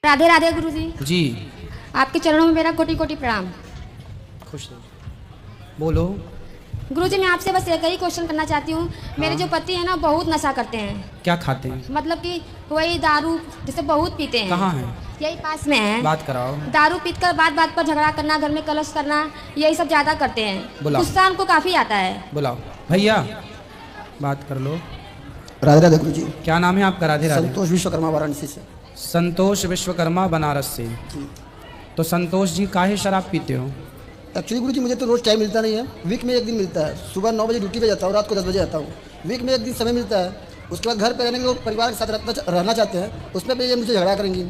राधे राधे गुरुजी। जी आपके चरणों में मेरा कोटि कोटि प्रणाम। खुश रहो। बोलो। गुरुजी मैं आपसे बस एक ही क्वेश्चन करना चाहती हूँ। मेरे जो पति है ना बहुत नशा करते हैं। क्या खाते हैं? मतलब कि वही दारू जैसे बहुत पीते हैं। कहाँ है? यही पास में है। बात कराओ। दारू पीकर बात पर झगड़ा करना, घर में कलश करना, यही सब ज्यादा करते हैं। बुलाओ। गुस्सा उनको काफी आता है। बुलाओ भैया, बात कर लो। राधे राधे गुरु जी। क्या नाम है आपका? राधे राधे। संतोष विश्वकर्मा वाराणसी से। संतोष विश्वकर्मा बनारस से। तो संतोष जी काहे शराब पीते हो? एक्चुअली गुरु जी मुझे तो रोज़ टाइम मिलता नहीं है। वीक में एक दिन मिलता है। सुबह 9 बजे ड्यूटी पे जाता हूँ, रात को 10 बजे आता हूँ। वीक में एक दिन समय मिलता है। उसके बाद घर पे रहने के लोग परिवार के साथ रहना चाहते हैं, उसमें भी ये मुझे झगड़ा करेंगी।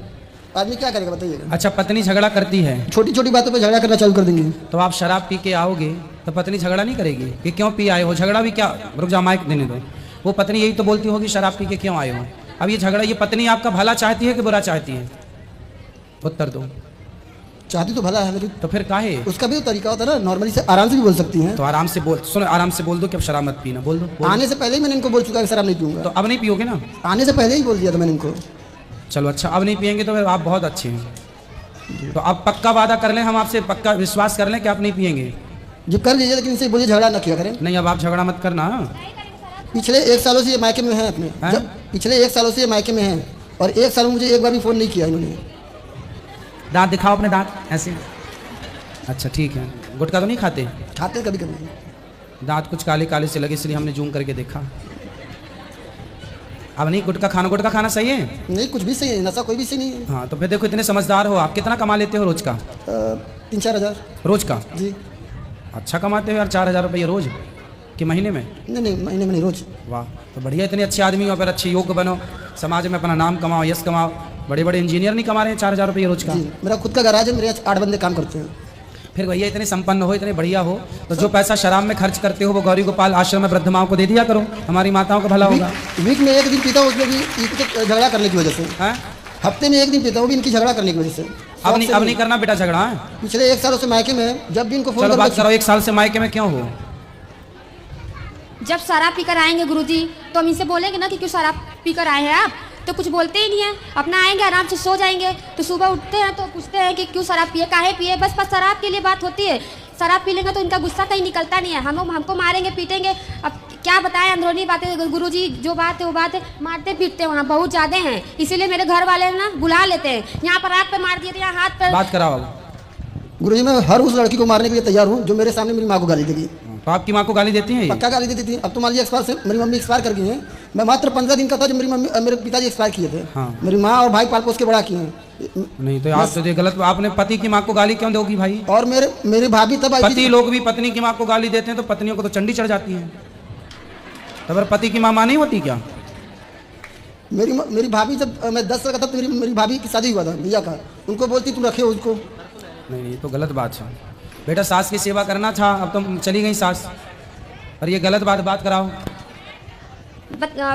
आदमी क्या करेगा बताइए? अच्छा, पत्नी झगड़ा करती है? छोटी छोटी बातों पर झगड़ा करना चालू कर देंगे। तो आप शराब पी के आओगे तो पत्नी झगड़ा नहीं करेगी कि क्यों पी आए हो? झगड़ा भी क्या, रुक जा माइक देने दो। वो पत्नी यही तो बोलती होगी शराब पी के क्यों आए हो। अब ये झगड़ा, ये पत्नी आपका भला चाहती है कि बुरा चाहती है? उत्तर दो। चाहती तो भला है मेरी। तो फिर काहे? उसका भी तो तरीका होता है ना, नॉर्मली से आराम से भी बोल सकती हैं। तो आराम से बोल, सुनो, आराम से बोल दो कि अब शराब मत पीना। बोल दो। आने से पहले ही मैंने इनको बोल चुका है शराब नहीं पीऊंगा। तो अब नहीं पियोगे ना? आने से पहले ही बोल दिया था मैंने इनको। चलो अच्छा, अब नहीं पियेंगे तो फिर आप बहुत अच्छे हैं। तो अब पक्का वादा कर लें, हम आपसे पक्का विश्वास कर लें कि आप नहीं पियेंगे? जी कर लीजिए, लेकिन इनसे बोलिए झगड़ा ना किया करें। नहीं, अब आप झगड़ा मत करना। पिछले 1 सालों से ये मायके में है अपने। पिछले 1 सालों से ये मायके में है और 1 साल में मुझे एक बार भी फ़ोन नहीं किया इन्होंने। दांत दिखाओ अपने, दांत ऐसे। अच्छा ठीक है। गुटखा तो नहीं खाते? खाते कभी कभी। दांत कुछ काले काले से लगे इसलिए हमने जूम करके देखा। अब नहीं गुटखा खाना, गुटखा खाना सही है? नहीं, कुछ भी सही है, नशा कोई भी सही नहीं है। हाँ तो फिर देखो, इतने समझदार हो आप। कितना कमा लेते हो रोज का? 3-4 हज़ार रोज का? जी। अच्छा कमाते हो यार, 4,000 रुपये रोज कि महीने में? नहीं, महीने में नहीं, रोज। वाह, तो बढ़िया। इतने अच्छे आदमी हो, फिर अच्छे योग्य बनो, समाज में अपना नाम कमाओ, यश कमाओ। बड़े बड़े इंजीनियर नहीं कमा रहे हैं 4,000 रुपये रोज का? मेरा खुद का गैराज है, मेरे 8 बंदे काम करते हैं। फिर भैया इतने संपन्न हो, इतने बढ़िया हो, तो जो पैसा शराब में खर्च करते हो वो गौरी गोपाल आश्रम में वृद्ध माओं को दे दिया करो, हमारी माताओं का भला होगा। वीक में एक दिन पीता हूँ, उसमें भी इनके झगड़ा करने की वजह से। हैं? हफ्ते में एक दिन पीता हूँ, भी इनकी झगड़ा करने की वजह से। अब नहीं करना बेटा झगड़ा है। पिछले 1 सालों से मायके में जब भी इनको फोन चलो बात करो, 1 साल से मायके में क्यों हो? जब शराब पीकर आएंगे गुरुजी तो हम इनसे बोलेंगे ना कि क्यों शराब पीकर आए हैं आप, तो कुछ बोलते ही नहीं है। अपना आएंगे, आराम से सो जाएंगे, तो सुबह उठते हैं तो पूछते हैं कि क्यों शराब पिए, काहे पिए। बस शराब के लिए बात होती है। शराब पी लेंगे तो इनका गुस्सा कहीं निकलता नहीं है। हमको मारेंगे पीटेंगे। अब क्या बताएं, अंदरूनी बातें गुरुजी, जो बात है वो बात है। मारते पीटते वहाँ बहुत ज़्यादा हैं, इसीलिए मेरे घर वाले ना बुला लेते हैं। यहाँ पर आँख पे मार दिए थे, यहाँ हाथ पे। बात कराओ। गुरुजी मैं हर उस लड़की को मारने के लिए तैयार हूँ जो मेरे सामने मेरी माँ को गाली देगी। तो आपकी माँ को गाली देती हैं? पक्का गाली देती थी। अब तो मान लीजिए एक्सपायर से मेरी मम्मी एक्सपायर कर गई हैं। मैं मात्र 15 दिन का था जब मेरे पिताजी एक्सपायर किए थे। हाँ। मेरी माँ और भाई पाल पोस के बड़ा किए हैं। नहीं तो आप तो गलत। आपने पति की माँ को गाली क्यों दोगी भाई? और मेरे भाभी तब आई थी। पति लोग भी पत्नी की माँ को गाली देते हैं तो पत्नियों को तो चंडी चढ़ जाती है। तो फिर पति की माँ नहीं होती क्या? मेरी भाभी, जब मैं 10 साल का था तो मेरी भाभी की शादी हुआ था भैया का, उनको बोलती तुम रखे हो उसको। नहीं तो गलत बात है बेटा, सास की सेवा करना था, अब तो चली गई सास, और ये गलत बात कराओ।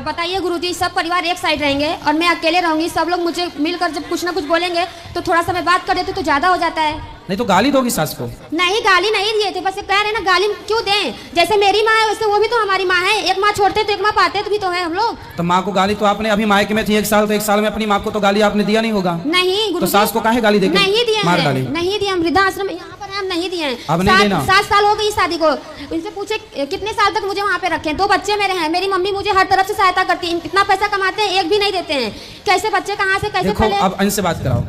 बताइए गुरुजी, सब परिवार एक साइड रहेंगे और मैं अकेले रहूंगी। सब लोग मुझे मिलकर जब कुछ ना कुछ बोलेंगे तो थोड़ा सा मैं बात कर देती तो ज़्यादा हो जाता है। नहीं तो गाली दोगी सास को? नहीं, गाली नहीं दिए थे, बस ये कह रहे ना गाली क्यों दें। जैसे मेरी माँ है वैसे वो भी तो हमारी माँ है। एक माँ छोड़ते तो एक माँ पाते भी तो है हम लोग। तो माँ को गाली तो आपने, अभी मायके में थी 1 साल, तो 1 साल में अपनी माँ को तो गाली आपने दिया नहीं होगा? नहीं तो सास को काहे गाली देके नहीं दिए, मार डाली? नहीं दिए, हम वृद्धाश्रम यहाँ पर हम नहीं दिए। अब नहीं देना। 7 साल हो गई शादी को। इनसे पूछे कितने साल तक मुझे वहाँ पे रखे। 2 बच्चे मेरे हैं, मेरी मम्मी मुझे हर तरफ से सहायता करती है। इतना पैसा कमाते हैं, एक भी नहीं देते हैं। कैसे बच्चे कहाँ से कैसे देखो, अब इनसे बात कराओ।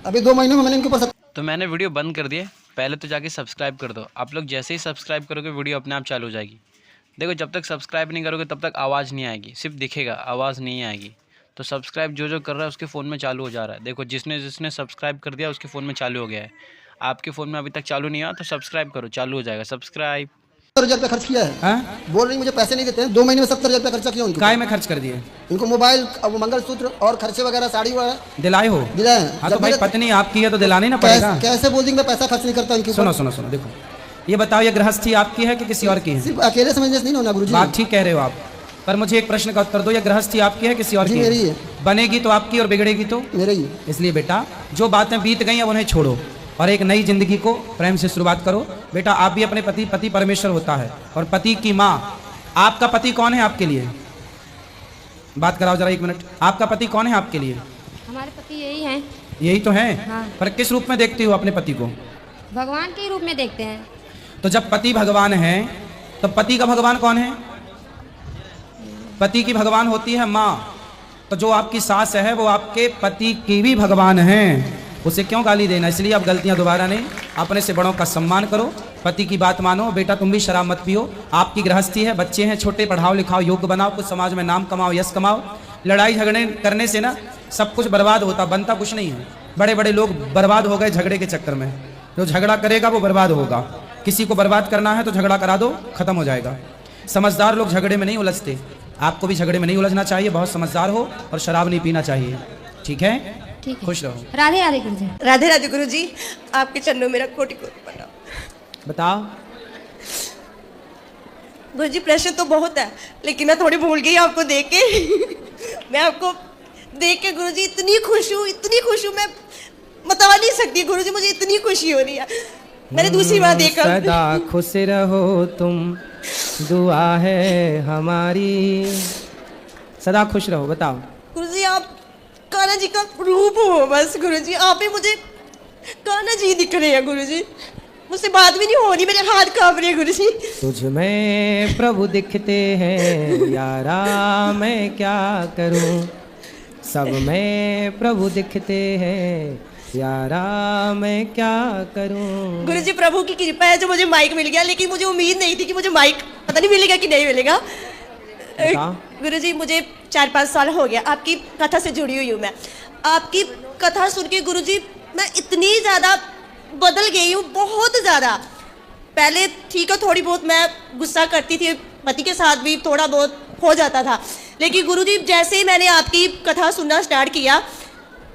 अभी 2 महीने में मैंने इनके ऊपर तो मैंने वीडियो बंद कर दिया। पहले तो जाके सब्सक्राइब कर दो। आप लोग जैसे ही सब्सक्राइब करोगे वीडियो अपने आप चालू हो जाएगी। देखो, जब तक सब्सक्राइब नहीं करोगे तब तक आवाज़ नहीं आएगी, सिर्फ दिखेगा, आवाज़ नहीं आएगी। तो सब्सक्राइब जो कर रहा है उसके फ़ोन में चालू हो जा रहा है। देखो, जिसने सब्सक्राइब कर दिया उसके फ़ोन में चालू हो गया है। आपके फ़ोन में अभी तक चालू नहीं हुआ तो सब्सक्राइब करो, चालू हो जाएगा। सब्सक्राइब 70,000 रुपया खर्च किया है। बोल रही मुझे पैसे नहीं देते हैं। 2 महीने में 70,000 रुपया खर्चा किया उनको। काय में खर्च कर दिए? इनको मोबाइल, मंगलसूत्र और खर्चे वगैरह, साड़ी वगैरह दिलाए हो? दिलाए। हाँ तो भाई पत्नी आपकी है तो दिलाने ना पड़ेगा। कैसे बोल देंगे मैं पैसा खर्च नहीं करता इनके ऊपर। सुनो, देखो ये बताओ, ये गृहस्थी आपकी है कि किसी और की है? सिर्फ अकेले समझने से नहीं होना गुरुजी। बात ठीक कह रहे हो आप, पर मुझे एक प्रश्न का उत्तर दो, ये गृहस्थी आपकी है किसी और की? मेरी है। बनेगी तो आपकी और बिगड़ेगी तो मेरे ही। इसलिए बेटा, जो बातें बीत गई अब उन्हें छोड़ो और एक नई जिंदगी को प्रेम से शुरुआत करो। बेटा आप भी अपने पति परमेश्वर होता है और पति की माँ। आपका पति कौन है आपके लिए? बात कराओ जरा 1 मिनट। आपका पति कौन है आपके लिए? हमारे पति यही हैं, यही तो है। हाँ। पर किस रूप में देखती हो अपने पति को? भगवान के ही रूप में देखते हैं। तो जब पति भगवान है तो पति का भगवान कौन है? पति की भगवान होती है माँ। तो जो आपकी सास है वो आपके पति की भी भगवान है, उसे क्यों गाली देना? इसलिए अब गलतियां दोबारा नहीं, अपने से बड़ों का सम्मान करो, पति की बात मानो। बेटा तुम भी शराब मत पियो, आपकी गृहस्थी है, बच्चे हैं छोटे, पढ़ाओ लिखाओ, योग्य बनाओ, कुछ समाज में नाम कमाओ, यश कमाओ। लड़ाई झगड़े करने से ना सब कुछ बर्बाद होता, बनता कुछ नहीं है। बड़े बड़े लोग बर्बाद हो गए झगड़े के चक्कर में। जो झगड़ा करेगा वो बर्बाद होगा। किसी को बर्बाद करना है तो झगड़ा करा दो, खत्म हो जाएगा। समझदार लोग झगड़े में नहीं उलझते, आपको भी झगड़े में नहीं उलझना चाहिए, बहुत समझदार हो और शराब नहीं पीना चाहिए। ठीक है? ठीक है। खुश रहो। राधे राधे गुरु जी। राधे राधे गुरु जी, आपके चरणों में मेरा कोटि कोटि प्रणाम। बताओ। गुरु जी प्रश्न तो बहुत है, लेकिन मैं थोड़ी भूल गई आपको देख के। मैं आपको देख के गुरु जी इतनी खुश हूँ, मैं बता नहीं सकती गुरु जी, मुझे इतनी खुशी हो रही है। मैंने दूसरी बार देखा। सदा खुश रहो तुम, दुआ है हमारी। सदा खुश रहो। बताओ। गुरु जी आप कान्हा जी का रूप हो, बस गुरु जी आप ही मुझे कान्हा जी दिख रहे हैं गुरु जी। मुझसे बात भी नहीं हो रही, मेरे हाथ कांप रहे हैं गुरु जी। तुझ में प्रभु दिखते हैं यारा, मैं क्या करूं। सब में प्रभु दिखते हैं यारा, मैं क्या करूं। गुरु जी प्रभु की कृपा है जो मुझे माइक मिल गया, लेकिन मुझे उम्मीद नहीं थी कि मुझे माइक पता नहीं मिलेगा कि नहीं मिलेगा। गुरु जी मुझे 4-5 साल हो गया आपकी कथा से जुड़ी हुई हूँ मैं। आपकी कथा सुन के गुरु जी मैं इतनी ज़्यादा बदल गई हूँ, बहुत ज़्यादा। पहले ठीक है थोड़ी बहुत मैं गुस्सा करती थी, पति के साथ भी थोड़ा बहुत हो जाता था, लेकिन गुरु जी जैसे ही मैंने आपकी कथा सुनना स्टार्ट किया,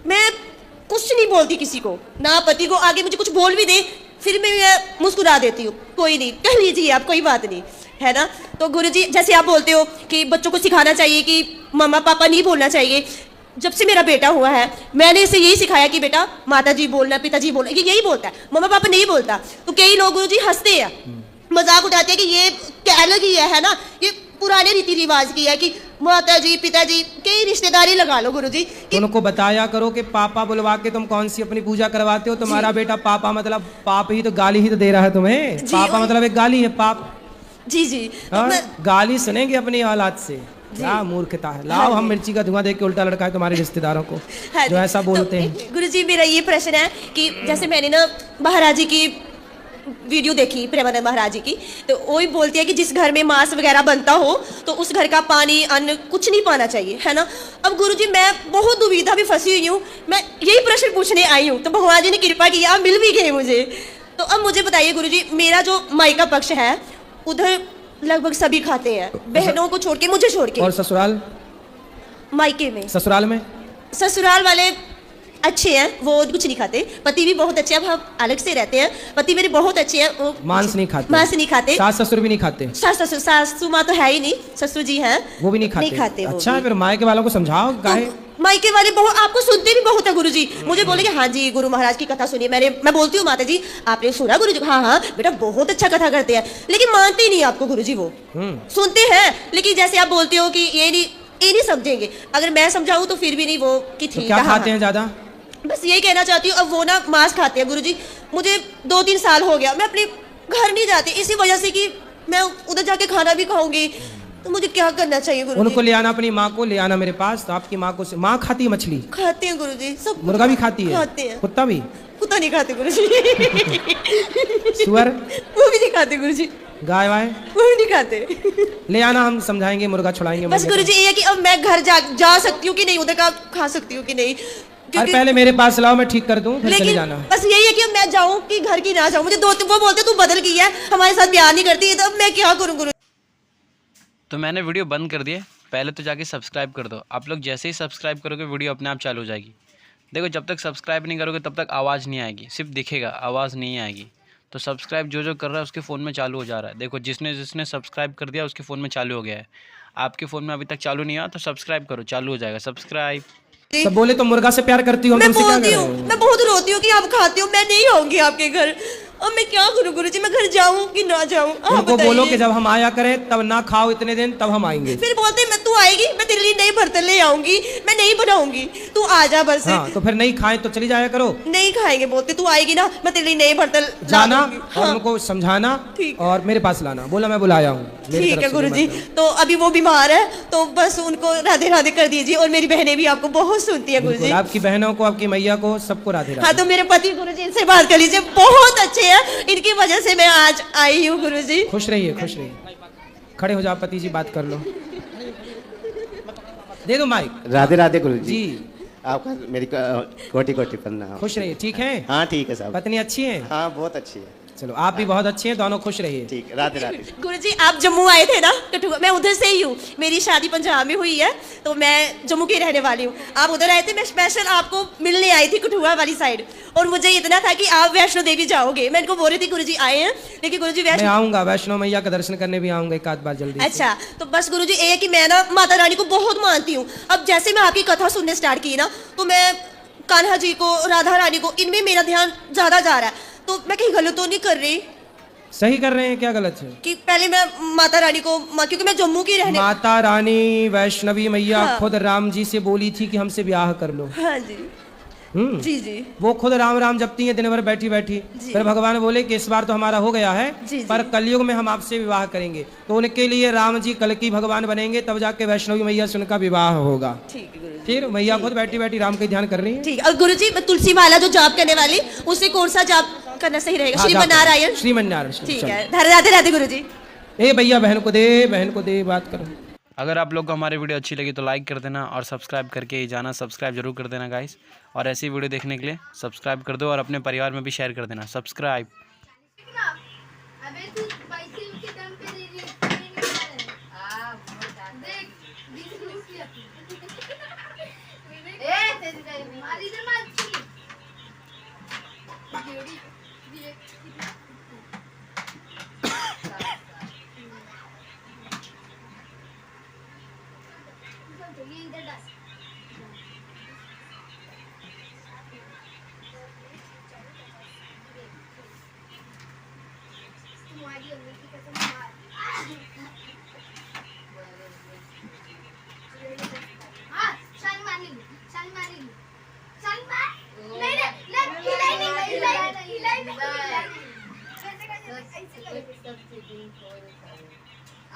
मैं कुछ नहीं बोलती किसी को, ना पति को। आगे मुझे कुछ बोल भी दे फिर मैं मुस्कुरा देती हूँ, कोई नहीं कह लीजिए आप, कोई बात नहीं, है ना। तो गुरु जी जैसे आप बोलते हो कि बच्चों को सिखाना चाहिए कि मम्मा पापा नहीं बोलना चाहिए। जब से मेरा बेटा हुआ है मैंने इसे यही सिखाया कि बेटा माता जी बोलना, पिताजी बोलना, ये यही बोलता है, मम्मा पापा नहीं बोलता। तो कई लोग गुरु जी हंसते हैं, मजाक उठाते हैं कि ये क्या अलग ही है ना, ये पुराने रीति रिवाज की है कि माता जी पिताजी कई रिश्तेदारी लगा लो गुरु जी कि उनको बताया करो कि पापा बुलवा के तुम कौन सी अपनी पूजा करवाते हो। तुम्हारा बेटा पापा मतलब पाप ही तो, गाली ही तो दे रहा है तुम्हें। पापा मतलब एक गाली है, पाप। जी जी तो हाँ? मैं गाली सुनेंगे अपनी औलाद से, क्या मूर्खता है। लाओ हम मिर्ची का धुआं देख के उल्टा लड़का है तुम्हारे रिश्तेदारों को हाँ जो जी। ऐसा बोलते हैं। गुरु जी मेरा ये प्रश्न है कि जैसे मैंने ना महाराज जी की वीडियो देखी, प्रेमानंद महाराज जी की, तो वही बोलती है कि जिस घर में मांस वगैरह बनता हो तो उस घर का पानी अन्न कुछ नहीं पाना चाहिए, है ना। अब गुरु जी मैं बहुत दुविधा में फंसी हुई हूँ, मैं यही प्रश्न पूछने आई हूँ, तो भगवान जी ने कृपा की, आप मिल भी गए मुझे। तो अब मुझे बताइए गुरु जी, मेरा जो मायका पक्ष है उधर लगभग सभी खाते हैं, बहनों को छोड़ के, मुझे छोड़ के। और ससुराल? मायके में, ससुराल में? ससुराल वाले अच्छे हैं, वो कुछ नहीं खाते। पति भी बहुत अच्छे हैं, अब हम अलग से रहते हैं, पति मेरे बहुत अच्छे हैं, वो मांस नहीं खाते? मांस नहीं खाते। सास ससुर भी नहीं खाते? सासू माँ तो है ही नहीं, ससुर जी हैं, वो भी नहीं खाते? वो अच्छा भी। फिर मायके वालों को समझाओ काहे। तो मायके वाले बहुत आपको सुनते भी बहुत है गुरु जी, मुझे बोले कि हाँ जी गुरु महाराज की कथा सुनिए। मैं बोलती हूँ माता जी आपने सुना गुरु जी? हाँ हाँ बेटा बहुत अच्छा कथा करते हैं, लेकिन मानते ही नहीं आपको गुरु जी। वो सुनते हैं लेकिन जैसे आप बोलते हो कि ये नहीं समझेंगे, अगर मैं समझाऊँ तो फिर भी नहीं वो कि तो ठीक क्या है। खाते हैं ज्यादा? बस यही कहना चाहती हूँ। अब वो ना मांस खाते हैं गुरुजी, मुझे 2-3 साल हो गया मैं अपने घर नहीं जाती, इसी वजह से कि मैं उधर जाके खाना भी खाऊंगी, तो मुझे क्या करना चाहिए गुरुजी? उनको ले आना, अपनी माँ को ले आना मेरे पास। तो आपकी माँ को, माँ खाती है मछली? खाते हैं गुरुजी, सब। मुर्गा भी खाती है? खाते हैं। कुत्ता भी? कुत्ता नहीं खाते गुरुजी। सुअर? वो भी नहीं खाते गुरुजी। गाय वाय? वो भी नहीं खाते। ले आना, हम समझाएंगे, मुर्गा छुड़ाएंगे। बस गुरुजी ये है कि अब मैं घर जा सकती हूँ कि नहीं, उधर का खा सकती हूँ कि नहीं, अरे पहले मेरे पास लाओ, मैं ठीक कर दूं, फिर चले लेकिन जाना। बस यही है कि मैं जाऊँ कि घर की ना जाऊँ। मुझे वो बोलते तू बदल गई है, हमारे साथ प्यार नहीं करती, तो अब मैं क्या करूँ गुरु? तो मैंने वीडियो बंद कर दिया, पहले तो जाके सब्सक्राइब कर दो। आप लोग जैसे ही सब्सक्राइब करोगे वीडियो अपने आप चालू हो जाएगी। देखो जब तक सब्सक्राइब नहीं करोगे तब तक आवाज़ नहीं आएगी, सिर्फ दिखेगा, आवाज़ नहीं आएगी। तो सब्सक्राइब जो कर रहा है उसके फ़ोन में चालू हो जा रहा है। देखो जिसने सब्सक्राइब कर दिया उसके फ़ोन में चालू हो गया है। आपके फ़ोन में अभी तक चालू नहीं हुआ तो सब्सक्राइब करो, चालू हो जाएगा सब्सक्राइब। तो बोले तो मुर्गा से प्यार करती हो, मैं तुमसे क्या बोलती कर हूँ, रहे हो? मैं बहुत रोती हूँ कि आप खाते हो, मैं नहीं आऊंगी आपके घर। अब मैं क्या करूं गुरुजी, मैं घर जाऊं कि ना जाऊं? आप उनको बताइए। बोलो कि जब हम आया करें तब ना खाओ इतने दिन, तब हम आएंगे। फिर बोलते मैं तू आएगी, मैं तेरे लिए नई बर्तन ले आऊंगी, मैं नहीं बनाऊंगी, तू आ जा बस। हाँ तो फिर नहीं खाए तो चली जाया करो। नहीं खाएंगे, बोलते तू आएगी ना मैं तेरे लिए नए बर्तन ला जाना दूंगी। और हाँ। उनको समझाना ठीक। और मेरे पास लाना। बोला मैं बुलाया हूँ। मेरी ठीक तरफ है से गुरुजी, निमंत्रण। तो अभी वो बीमार है तो बस उनको राधे राधे कर दीजिए, और मेरी बहनें भी आपको बहुत सुनती है बिल्कुल, गुरुजी। आपकी बहनों को, आपकी मैया को, सबको राधे हाँ राधे। तो मेरे पति गुरुजी इनसे बात कर लीजिए, बहुत अच्छे हैं, इनकी वजह से मैं आज आई हूँ गुरुजी। खुश रहिए, खुश रहिए। खड़े हो जाओ पति जी, बात कर लो। दे दो माइक। राधे राधे गुरु जी। जी आपका मेरी कोटि कोटि प्रणाम। खुश रहिए। ठीक है? हाँ ठीक है साहब। पत्नी अच्छी है? हाँ बहुत अच्छी है। चलो आप भी बहुत अच्छे हैं, दोनों खुश रहिए। ठीक, राधे राधे। गुरुजी आप जम्मू आए थे ना कठुआ, मैं उधर से ही हूँ, मेरी शादी पंजाब में हुई है तो मैं जम्मू की रहने वाली हूँ। आप उधर आए थे, मैं स्पेशल आपको मिलने आई थी कठुआ वाली साइड, और मुझे इतना था कि आप वैष्णो देवी जाओगे। मैं इनको बोल रही थी गुरुजी आए हैं, लेकिन गुरुजी मैं वैष्णो। आऊंगा, वैष्णो मैया का दर्शन करने भी आऊंगा एक आध बार जल्दी से। अच्छा तो बस गुरुजी ये है कि मैं ना माता रानी को बहुत मानती हूँ। अब जैसे मैं आपकी कथा सुनने स्टार्ट की ना, तो मैं कान्हा जी को, राधा रानी को, इनमें मेरा ध्यान ज्यादा जा रहा है। तो मैं कहीं गलत तो नहीं कर रही सही कर रहे हैं, क्या गलत है? कि पहले मैं माता रानी को क्योंकि मैं जम्मू की रहने। माता रानी वैष्णवी मैया हाँ। खुद राम जी से बोली थी कि हमसे ब्याह कर लो। हाँ जी जी जी वो खुद राम राम जपती हैं दिन भर बैठी बैठी। जी। फिर भगवान बोले कि इस बार तो हमारा हो गया है, जी, जी। पर कलयुग में हम आपसे विवाह करेंगे। तो उनके लिए राम जी कलकी भगवान बनेंगे, तब जाके वैष्णवी मैया से उनका विवाह होगा। ठीक है गुरुजी। फिर मैया खुद बैठी बैठी राम का ध्यान कर रही है। ठीक। और गुरुजी मैं तुलसी माला जो जाप करने वाली, उससे कौन सा जाप करना सही रहेगा? हाँ, श्रीमन नारायण। श्रीमन नारायण। ठीक चलो। है, राधे राधे गुरुजी। ए भैया बहन को दे, बहन को दे, बात करो। अगर आप लोग को हमारी वीडियो अच्छी लगी तो लाइक कर देना और सब्सक्राइब करके ही जाना। सब्सक्राइब जरूर कर देना गाइस, और ऐसी वीडियो देखने के लिए सब्सक्राइब कर दो और अपने परिवार में भी शेयर कर देना। सब्सक्राइब। अबे तू पैसे के दम पे दे रही है। देख 20 रुपया ए तेरी मारी दे माची जोड़ी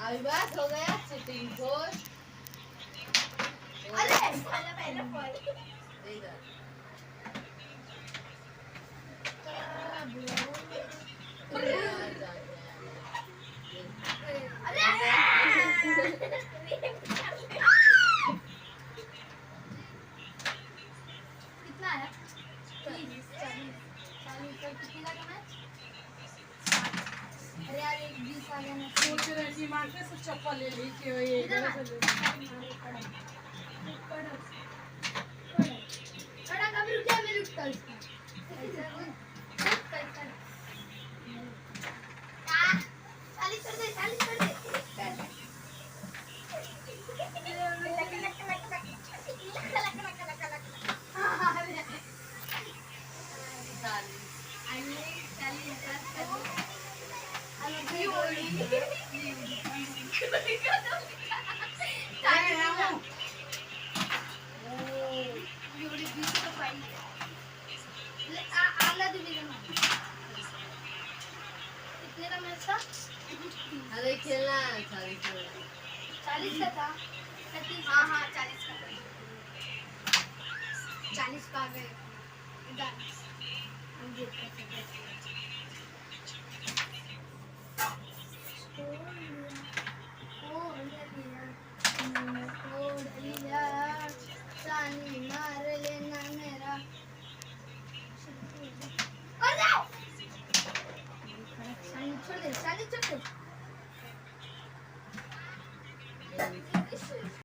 अभी बात हो गया चीटिंग खोर। अरे पहले कितना है? 40 कितना का मैच? अरे यार एक 20 आ गया ना। सोच रही थी मार्केट से चप्पल ले ली कि ये खड़ा कभी रुक जा, मैं रुकता हूँ इसका। ऐसा बोल, पैसा 40 कर दे, 40 कर दे। अरे खेलना 40 का था। हाँ हाँ 40 का 40 का गए। मार लेना मेरा छोड़ दे, छोड़ दे।